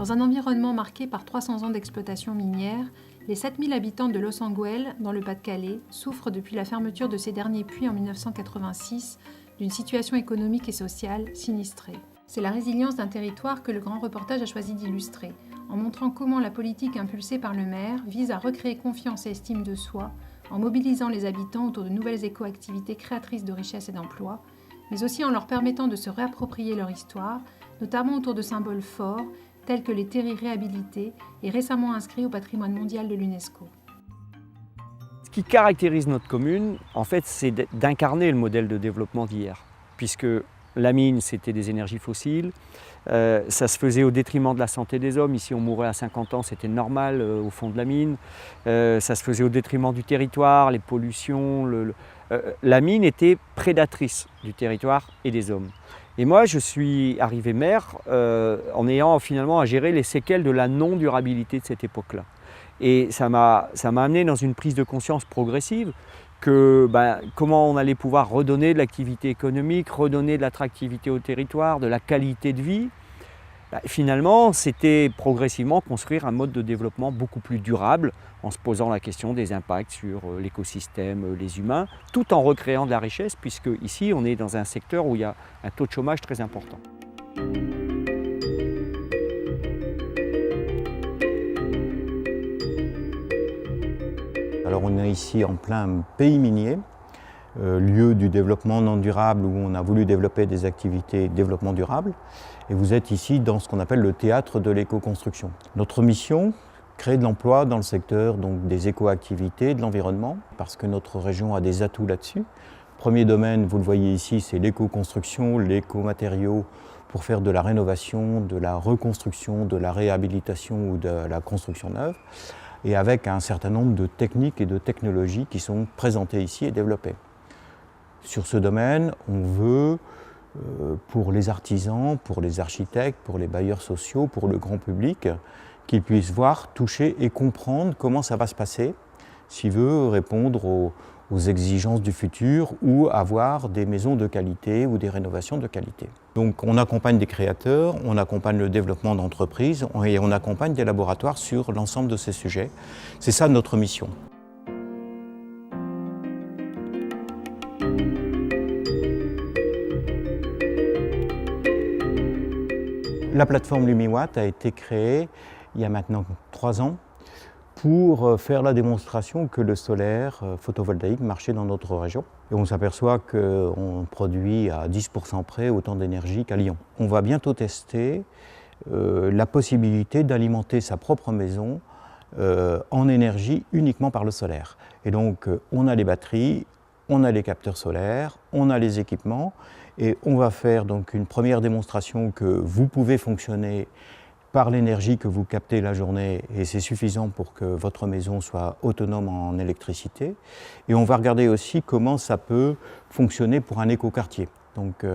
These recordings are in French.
Dans un environnement marqué par 300 ans d'exploitation minière, les 7000 habitants de Loos-en-Gohelle, dans le Pas-de-Calais, souffrent depuis la fermeture de ces derniers puits en 1986 d'une situation économique et sociale sinistrée. C'est la résilience d'un territoire que le grand reportage a choisi d'illustrer, en montrant comment la politique impulsée par le maire vise à recréer confiance et estime de soi, en mobilisant les habitants autour de nouvelles éco-activités créatrices de richesses et d'emplois, mais aussi en leur permettant de se réapproprier leur histoire, notamment autour de symboles forts, tels que les terris réhabilités et récemment inscrits au patrimoine mondial de l'UNESCO. Ce qui caractérise notre commune, en fait, c'est d'incarner le modèle de développement d'hier, puisque la mine, c'était des énergies fossiles, ça se faisait au détriment de la santé des hommes. Ici, on mourait à 50 ans, c'était normal au fond de la mine. Ça se faisait au détriment du territoire, les pollutions. La mine était prédatrice du territoire et des hommes. Et moi, je suis arrivé maire en ayant finalement à gérer les séquelles de la non-durabilité de cette époque-là. Et ça m'a amené dans une prise de conscience progressive que comment on allait pouvoir redonner de l'activité économique, redonner de l'attractivité au territoire, de la qualité de vie. Finalement, c'était progressivement construire un mode de développement beaucoup plus durable en se posant la question des impacts sur l'écosystème, les humains, tout en recréant de la richesse, puisque ici, on est dans un secteur où il y a un taux de chômage très important. Alors on est ici en plein pays minier, lieu du développement non durable où on a voulu développer des activités de développement durable. Et vous êtes ici dans ce qu'on appelle le théâtre de l'éco-construction. Notre mission, créer de l'emploi dans le secteur donc, des éco-activités, de l'environnement, parce que notre région a des atouts là-dessus. Premier domaine, vous le voyez ici, c'est l'éco-construction, l'éco-matériaux pour faire de la rénovation, de la reconstruction, de la réhabilitation ou de la construction neuve, et avec un certain nombre de techniques et de technologies qui sont présentées ici et développées. Sur ce domaine, on veut, pour les artisans, pour les architectes, pour les bailleurs sociaux, pour le grand public, qu'ils puissent voir, toucher et comprendre comment ça va se passer s'il veut répondre aux exigences du futur ou avoir des maisons de qualité ou des rénovations de qualité. Donc on accompagne des créateurs, on accompagne le développement d'entreprises et on accompagne des laboratoires sur l'ensemble de ces sujets. C'est ça notre mission. La plateforme LumiWatt a été créée il y a maintenant 3 ans pour faire la démonstration que le solaire photovoltaïque marchait dans notre région. Et on s'aperçoit qu'on produit à 10% près autant d'énergie qu'à Lyon. On va bientôt tester la possibilité d'alimenter sa propre maison en énergie uniquement par le solaire. Et donc on a les batteries, on a les capteurs solaires, on a les équipements et on va faire donc une première démonstration que vous pouvez fonctionner par l'énergie que vous captez la journée et c'est suffisant pour que votre maison soit autonome en électricité. Et on va regarder aussi comment ça peut fonctionner pour un écoquartier. Donc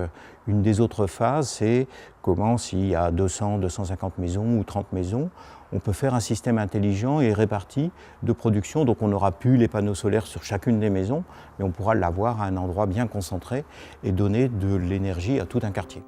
une des autres phases, c'est comment s'il y a 200, 250 maisons ou 30 maisons, on peut faire un système intelligent et réparti de production. Donc on n'aura plus les panneaux solaires sur chacune des maisons, mais on pourra l'avoir à un endroit bien concentré et donner de l'énergie à tout un quartier.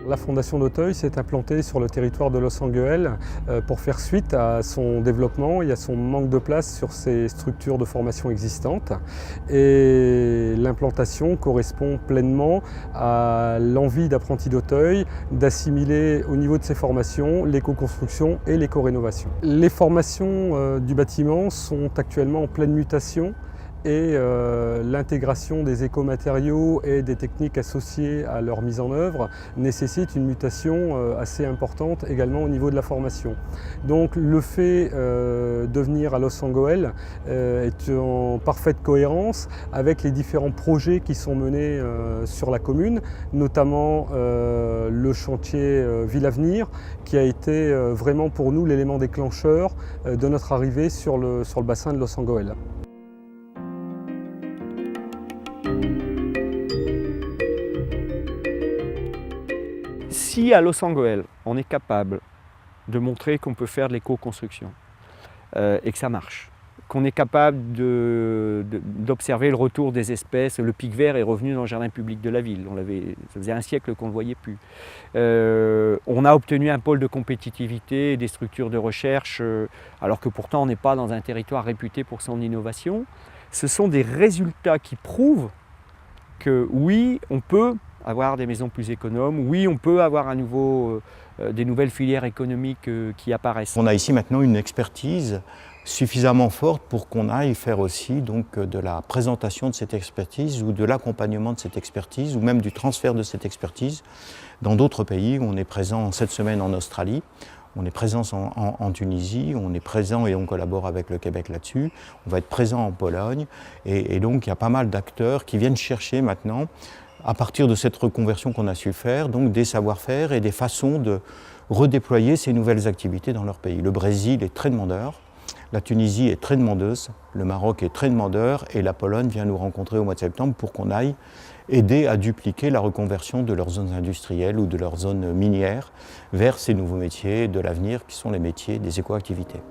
La Fondation d'Auteuil s'est implantée sur le territoire de Loos-en-Gohelle pour faire suite à son développement et à son manque de place sur ses structures de formation existantes. Et l'implantation correspond pleinement à l'envie d'Apprentis d'Auteuil d'assimiler au niveau de ses formations l'éco-construction et l'éco-rénovation. Les formations du bâtiment sont actuellement en pleine mutation. Et l'intégration des écomatériaux et des techniques associées à leur mise en œuvre nécessite une mutation assez importante également au niveau de la formation. Donc le fait de venir à Loos-en-Gohelle est en parfaite cohérence avec les différents projets qui sont menés sur la commune, notamment le chantier Ville Avenir qui a été vraiment pour nous l'élément déclencheur de notre arrivée sur le bassin de Loos-en-Gohelle. Si à Loos-en-Gohelle, on est capable de montrer qu'on peut faire de l'éco-construction et que ça marche, qu'on est capable d'observer le retour des espèces. Le pic vert est revenu dans le jardin public de la ville. Ça faisait un siècle qu'on ne le voyait plus. On a obtenu un pôle de compétitivité, des structures de recherche, alors que pourtant on n'est pas dans un territoire réputé pour son innovation. Ce sont des résultats qui prouvent que oui, on peut avoir des maisons plus économes, oui, on peut avoir des nouvelles filières économiques qui apparaissent. On a ici maintenant une expertise suffisamment forte pour qu'on aille faire aussi donc, de la présentation de cette expertise ou de l'accompagnement de cette expertise ou même du transfert de cette expertise dans d'autres pays. On est présent cette semaine en Australie, on est présent en Tunisie, on est présent et on collabore avec le Québec là-dessus, on va être présent en Pologne et donc il y a pas mal d'acteurs qui viennent chercher maintenant à partir de cette reconversion qu'on a su faire, donc des savoir-faire et des façons de redéployer ces nouvelles activités dans leur pays. Le Brésil est très demandeur, la Tunisie est très demandeuse, le Maroc est très demandeur et la Pologne vient nous rencontrer au mois de septembre pour qu'on aille aider à dupliquer la reconversion de leurs zones industrielles ou de leurs zones minières vers ces nouveaux métiers de l'avenir qui sont les métiers des écoactivités.